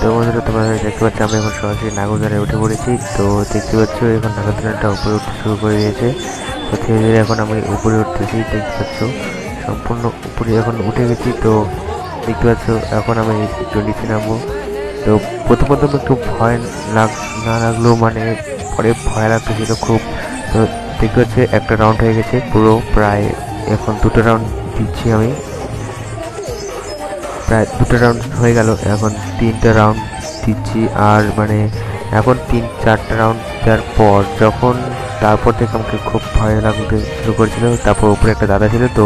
তো বন্ধুরা তোমরা দেখতে পাচ্ছ আমি এখন সরাসরি নাগরদোলায় উঠে পড়েছি। তো দেখতে পাচ্ছ এখন নাগরদোলাটা উপরে উঠতে শুরু করে দিয়েছে। তো ধীরে ধীরে এখন আমি উপরে উঠতেছি, দেখতে পাচ্ছ সম্পূর্ণ উপরে এখন উঠে গেছি। তো দেখতে পাচ্ছ এখন আমি একটু নিচে নামবো। তো প্রথম একটু ভয় না লাগলেও মানে পরে ভয় লাগতেছিল খুব। তো দেখতে পাচ্ছি একটা রাউন্ড হয়ে গেছে পুরো, প্রায় এখন দুটো রাউন্ড দিচ্ছি আমি, প্রায় দুটো রাউন্ড হয়ে গেল, এখন তিনটা রাউন্ড দিচ্ছি। আর মানে এখন 3-4টা রাউন্ড দেওয়ার পর যখন তারপর থেকে আমাকে খুব ভয় লাগতে শুরু করেছিল। তারপর উপরে একটা দাদা ছিল, তো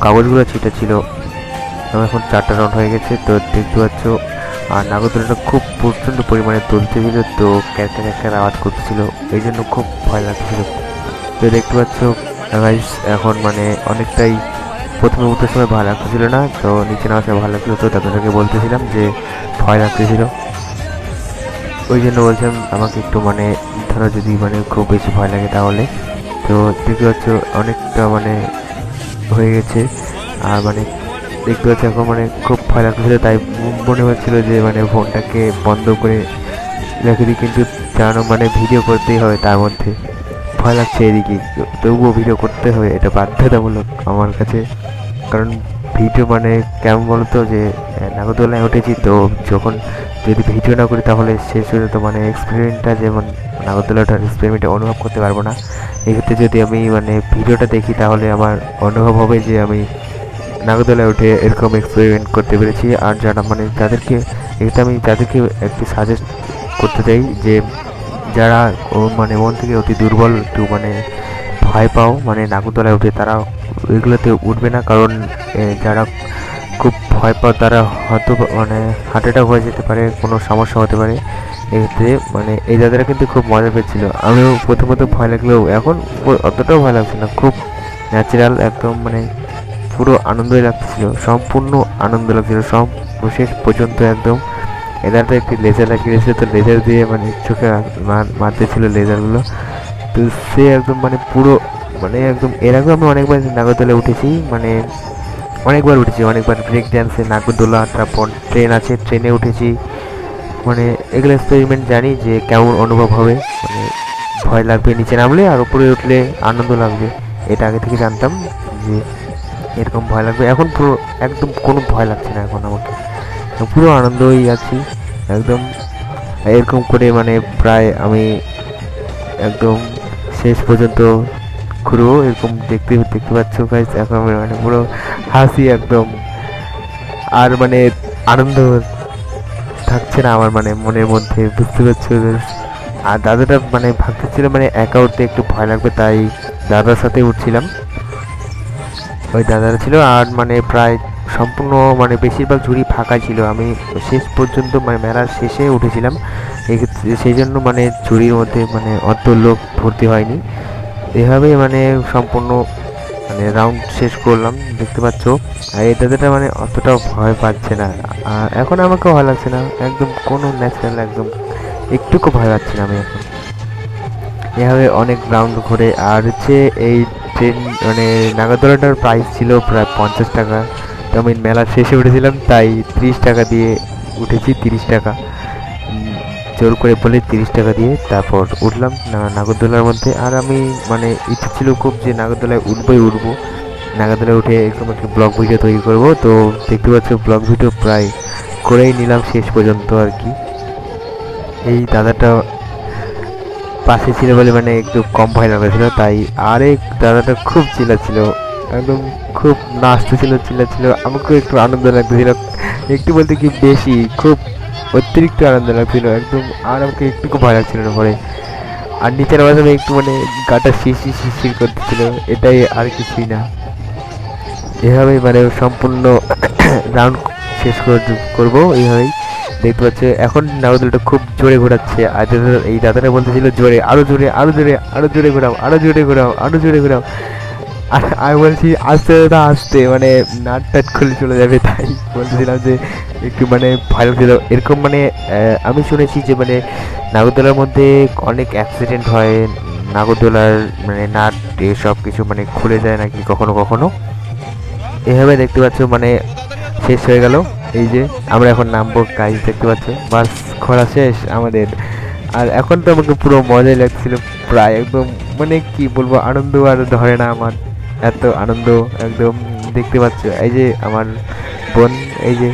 কাগজগুলো ছিটা ছিল। এখন 4টা রাউন্ড হয়ে গেছে। তো দেখতে পাচ্ছ আর নাগরদোলাটা খুব প্রচণ্ড পরিমাণে তুলতেছিল, তো ক্যারক্যার ক্যারক্যার আওয়াজ করতেছিল, এই জন্য খুব ভয় লাগছিল। তো দেখতে পাচ্ছ গাইস এখন মানে অনেকটাই প্রথমে উঠার সময় ভালো লাগতেছিল না, তো নিচে নামার সময় ভালো লাগছিল। তো তাদেরকে বলতেছিলাম যে ভয় লাগতেছিল, ওই জন্য বলছিলাম আমাকে একটু মানে ধরো যদি মানে খুব বেশি ভয় লাগে তাহলে। তো দেখতে পাচ্ছ অনেকটা মানে হয়ে গেছে। আর মানে দেখতে পাচ্ছি এখন মানে খুব ভয় লাগতেছিল, তাই মনে হচ্ছিল যে মানে ফোনটাকে বন্ধ করে রেখে দিই, কিন্তু জানো মানে ভিডিও করতেই হবে, তার মধ্যে ভয় লাগছে এদিকে, তবুও ভিডিও করতে হবে, এটা বাধ্যতামূলক আমার কাছে। কারণ ভিডিও মানে কেমন বলতো যে নাগরদোলায় উঠেছি, তো যখন যদি ভিডিও না করি তাহলে শেষ পর্যন্ত মানে এক্সপেরিমেন্টটা যেমন নাগরদোলাটার এক্সপেরিমেন্টে অনুভব করতে পারবো না। এক্ষেত্রে যদি আমি মানে ভিডিওটা দেখি তাহলে আমার অনুভব হবে যে আমি নাগরদোলায় উঠে এরকম এক্সপেরিমেন্ট করতে পেরেছি। আর যারা মানে তাদেরকে আমি তাদেরকে একটু সাজেস্ট করতে চাই যে যারা মানে মন থেকে অতি দুর্বল, একটু মানে ভয় পাও মানে নাগরদোলায় উঠে, তারা এগুলোতে উঠবে না। কারণ যারা খুব ভয় পাও তারা হয়তো মানে হার্ট অ্যাটাক হয়ে যেতে পারে, কোনো সমস্যা হতে পারে। এক্ষেত্রে মানে এই দাদারা কিন্তু খুব মজা পেয়েছিল। আমিও প্রথমত ভয় লাগলেও এখন অতটাও ভয় লাগছে না, খুব ন্যাচারাল একদম, মানে পুরো আনন্দই লাগছিল, সম্পূর্ণ আনন্দ লাগছিল সব শেষ পর্যন্ত একদম। এদের তো একটি লেজার লাগিয়েছে, তো লেজার দিয়ে মানে চোখে মারতেছিল লেজারগুলো। তো সে একদম মানে পুরো মানে একদম, এর আগে আমি অনেকবার নাগরদোলায় উঠেছি, মানে অনেকবার ব্রেক ড্যান্সে নাগরদোলা, তারপর ট্রেন আছে ট্রেনে উঠেছি। মানে এগুলো এক্সপেরিমেন্ট জানি যে কেমন অনুভব হবে, মানে ভয় লাগবে নিচে নামলে, আর উপরে উঠলে আনন্দ লাগবে, এটা আগে থেকে জানতাম যে এরকম ভয় লাগবে। এখন পুরো একদম কোনো ভয় লাগছে না এখন আমাকে, পুরো আনন্দই আছি একদম। এরকম করে মানে প্রায় আমি একদম শেষ পর্যন্ত ঘুরবো, এরকম দেখতে দেখতে পাচ্ছ গাইস। এখন আমি মানে পুরো হাসি একদম, আর মানে আনন্দ থাকছে না আমার মানে মনের মধ্যে, বুঝতে পারছো guys? আর দাদাটা মানে ভাবতেছিল মানে একা উঠতে একটু ভয় লাগবে, তাই দাদার সাথে উঠছিলাম, ওই দাদারা ছিল। আর মানে প্রায় সম্পূর্ণ মানে বেশিরভাগ ঝুড়ি ফাঁকা ছিল, আমি শেষ পর্যন্ত মানে মেলার শেষে উঠেছিলাম, সেই জন্য মানে ঝুড়ির মধ্যে মানে অত লোক ভর্তি হয়নি। এভাবেই মানে সম্পূর্ণ মানে রাউন্ড শেষ করলাম, দেখতে পাচ্ছ। আর এই দাদাটা মানে অতটাও ভয় পাচ্ছে না, আর এখন আমাকে ভয় লাগছে না, একদম কোনো ন্যাচারাল, একদম একটুকু ভয় পাচ্ছি না আমি এখন। এভাবে অনেক রাউন্ড ঘুরে। আর হচ্ছে এই ট্রেন মানে নাগরদোলাটার প্রাইস ছিল প্রায় 50 টাকা, তো আমি মেলার শেষে উঠেছিলাম তাই 30 টাকা দিয়ে উঠেছি, 30 টাকা জোর করে বলে 30 টাকা দিয়ে তারপর উঠলাম নাগরদোলার মধ্যে। আর আমি মানে ইচ্ছে ছিল খুব যে নাগরদোলায় উঠবো, নাগরদোলায় উঠে এরকম একটা ব্লগ ভিডিও তৈরি করব। তো দেখতে পাচ্ছ ব্লগ ভিডিও প্রায় করেই নিলাম শেষ পর্যন্ত আর কি। এই দাদাটা পাশে ছিল বলে মানে একটু কম ভয় লাগছিল, তাই আরেক দাদাটা খুব চিল্লাচ্ছিল, একদম খুব নাচতেছিল, চিল্লাচ্ছিল, আমাকেও একটু আনন্দ লাগতেছিল, একটু বলতে কি বেশি, খুব অতিরিক্ত আনন্দ লাগছিল একদম। আর আমাকে একটু ভয় লাগছিল না পরে। আর নিচের মাঝে একটু মানে গাটা শিরশির করতেছিল, এটাই আর কিছুই না। এভাবেই মানে সম্পূর্ণ রাউন্ড শেষ করবো এইভাবেই। দেখতে পাচ্ছে এখন নাগরদোলাটা খুব জোরে ঘোরাচ্ছে, আর এই দাদাটা বলতেছিল জোরে, আরো জোরে, আরো জোরে, আরো জোরে ঘোরাও, আরো জোরে ঘোরাও, আরো জোরে ঘোরাও। আর আমি বলছি আস্তে দাদা আস্তে, মানে নাট টাট খুলে চলে যাবে, তাই বলতেছিলাম যে একটু মানে ভয় লাগছিল এরকম। মানে আমি শুনেছি যে মানে নাগরদোলার মধ্যে অনেক অ্যাক্সিডেন্ট হয়, নাগরদোলার মানে নাট সব কিছু মানে খুলে যায় নাকি কখনো কখনো। এভাবে দেখতে পাচ্ছ মানে শেষ হয়ে গেল এই যে আমরা এখন নামবো গাইস, দেখতে পাচ্ছ বাস খরা শেষ আমাদের। আর এখন তো আমাকে পুরো মজাই লাগছিল, প্রায় একদম মানে কি বলবো, আনন্দ আর ধরে না আমার, এত আনন্দ একদম। দেখতে পাচ্ছ এই যে আমার বোন, এই যে